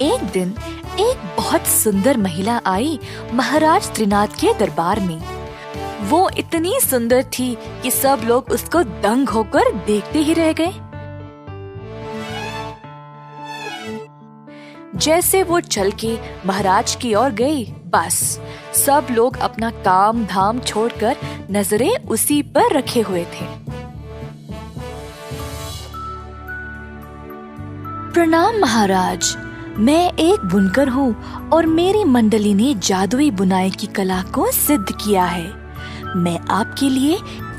एक दिन एक बहुत सुंदर महिला आई महाराज त्रिनाथ के दरबार में। वो इतनी सुंदर थी कि सब लोग उसको दंग होकर देखते ही रह गए। जैसे वो चल के महाराज की ओर गई, बस सब लोग अपना काम धाम छोड़कर नजरें उसी पर रखे हुए थे। प्रणाम महाराज, मैं एक बुनकर हूँ और मेरी मंडली ने जादुई बुनाई की कला को सिद्ध किया है। मैं आपके लिए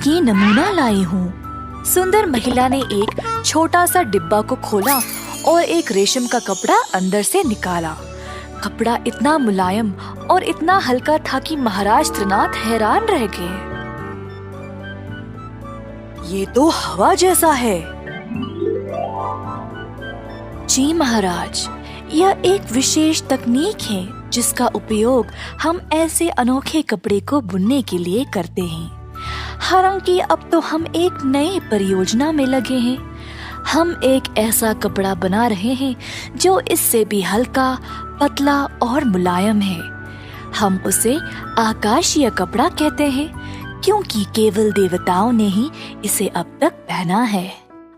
ये नमूना लाई हूँ। सुंदर महिला ने एक छोटा सा डिब्बा को खोला और एक रेशम का कपड़ा अंदर से निकाला। कपड़ा इतना मुलायम और इतना हल्का था कि महाराज त्रिनाथ हैरान रह गए। ये तो हवा जैसा है। जी महाराज, यह एक विशेष तकनीक है जिसका उपयोग हम ऐसे अनोखे कपड़े को बुनने के लिए करते हैं। हालांकि अब तो हम एक नई परियोजना में लगे हैं। हम एक ऐसा कपड़ा बना रहे हैं जो इससे भी हल्का, पतला और मुलायम है। हम उसे आकाशीय कपड़ा कहते हैं क्योंकि केवल देवताओं ने ही इसे अब तक पहना है।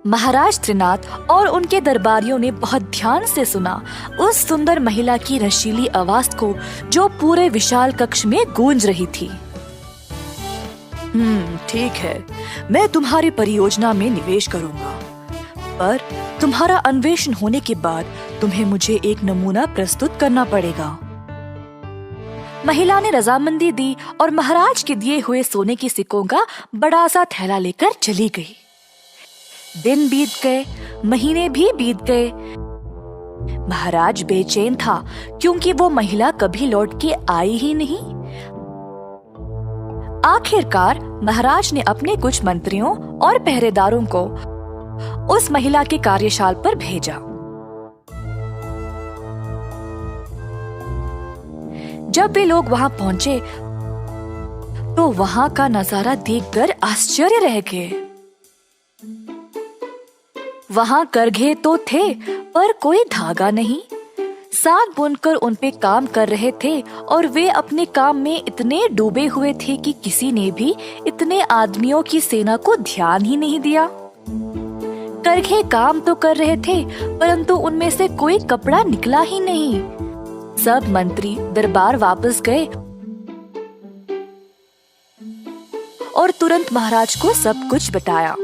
महाराज त्रिनाथ और उनके दरबारियों ने बहुत ध्यान से सुना उस सुंदर महिला की रसीली आवाज को जो पूरे विशाल कक्ष में गूंज रही थी। ठीक है, मैं तुम्हारी परियोजना में निवेश करूंगा, पर तुम्हारा अन्वेषण होने के बाद तुम्हें मुझे एक नमूना प्रस्तुत करना पड़ेगा। महिला ने रजामंदी दी और महाराज के दिए हुए सोने के सिक्कों का बड़ा सा थैला लेकर चली गई। दिन बीत गए, महीने भी बीत गए। महाराज बेचैन था क्योंकि वो महिला कभी लौट के आई ही नहीं। आखिरकार महाराज ने अपने कुछ मंत्रियों और पहरेदारों को उस महिला के कार्यशाल पर भेजा। जब वे लोग वहां पहुंचे तो वहां का नजारा देखकर आश्चर्य रह गए। वहां करघे तो थे पर कोई धागा नहीं। 7 बुनकर उन पे काम कर रहे थे और वे अपने काम में इतने डूबे हुए थे कि किसी ने भी इतने आदमियों की सेना को ध्यान ही नहीं दिया। करघे काम तो कर रहे थे परंतु उनमें से कोई कपड़ा निकला ही नहीं। सब मंत्री दरबार वापस गए और तुरंत महाराज को सब कुछ बताया।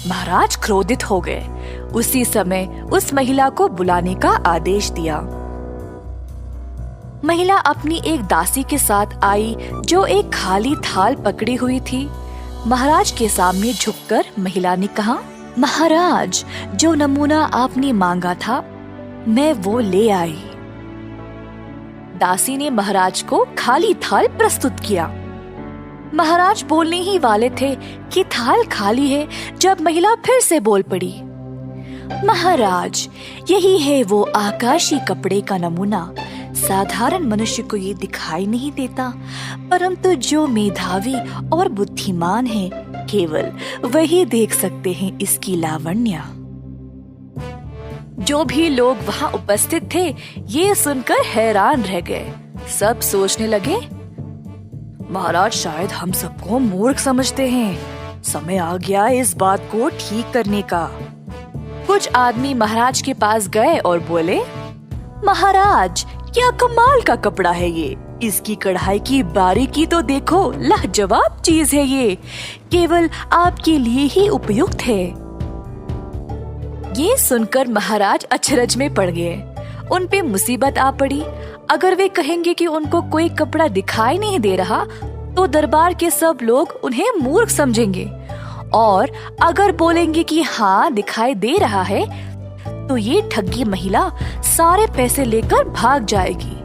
महाराज क्रोधित हो गए। उसी समय उस महिला को बुलाने का आदेश दिया। महिला अपनी एक दासी के साथ आई जो एक खाली थाल पकड़ी हुई थी। महाराज के सामने झुककर महिला ने कहा, महाराज, जो नमूना आपने मांगा था मैं वो ले आई। दासी ने महाराज को खाली थाल प्रस्तुत किया। महाराज बोलने ही वाले थे कि थाल खाली है जब महिला फिर से बोल पड़ी, महाराज, यही है वो आकाशी कपड़े का नमूना। साधारण मनुष्य को ये दिखाई नहीं देता, परंतु जो मेधावी और बुद्धिमान है केवल वही देख सकते हैं इसकी लावण्य। जो भी लोग वहां उपस्थित थे ये सुनकर हैरान रह गए। सब सोचने लगे, महाराज शायद हम सबको मूर्ख समझते हैं। समय आ गया इस बात को ठीक करने का। कुछ आदमी महाराज के पास गए और बोले, महाराज, क्या कमाल का कपड़ा है ये। इसकी कढ़ाई की बारीकी तो देखो, लाजवाब चीज है ये। केवल आपके लिए ही उपयुक्त है। ये सुनकर महाराज अचरज में पड़ गए। उन पे मुसीबत आ पड़ी। अगर वे कहेंगे कि उनको कोई कपड़ा दिखाई नहीं दे रहा तो दरबार के सब लोग उन्हें मूर्ख समझेंगे, और अगर बोलेंगे कि हाँ दिखाई दे रहा है तो ये ठगी महिला सारे पैसे लेकर भाग जाएगी।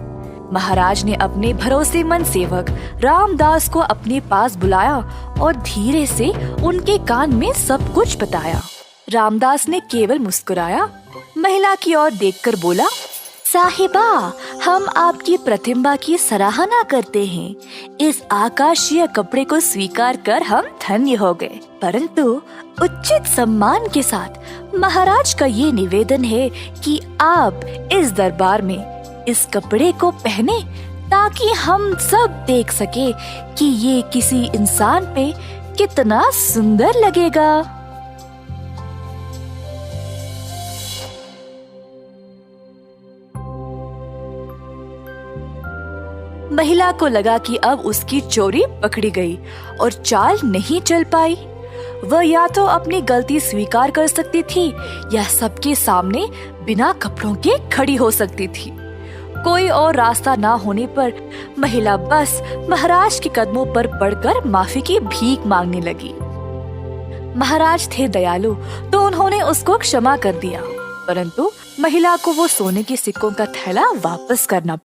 महाराज ने अपने भरोसेमंद सेवक रामदास को अपने पास बुलाया और धीरे से उनके कान में सब कुछ बताया। रामदास ने केवल मुस्कुराया, महिला की ओर देखकर बोला, साहिबा, हम आपकी प्रतिभा की सराहना करते हैं। इस आकाशीय कपड़े को स्वीकार कर हम धन्य हो गए, परंतु उचित सम्मान के साथ महाराज का ये निवेदन है कि आप इस दरबार में इस कपड़े को पहने ताकि हम सब देख सके कि ये किसी इंसान पे कितना सुंदर लगेगा। महिला को लगा कि अब उसकी चोरी पकड़ी गई और चाल नहीं चल पाई। वह या तो अपनी गलती स्वीकार कर सकती थी या सबके सामने बिना कपड़ों के खड़ी हो सकती थी। कोई और रास्ता ना होने पर महिला बस महाराज के कदमों पर पड़कर माफी की भीख मांगने लगी। महाराज थे दयालु तो उन्होंने उसको क्षमा कर दिया, परंतु महिला को वो सोने के सिक्कों का थैला वापस करना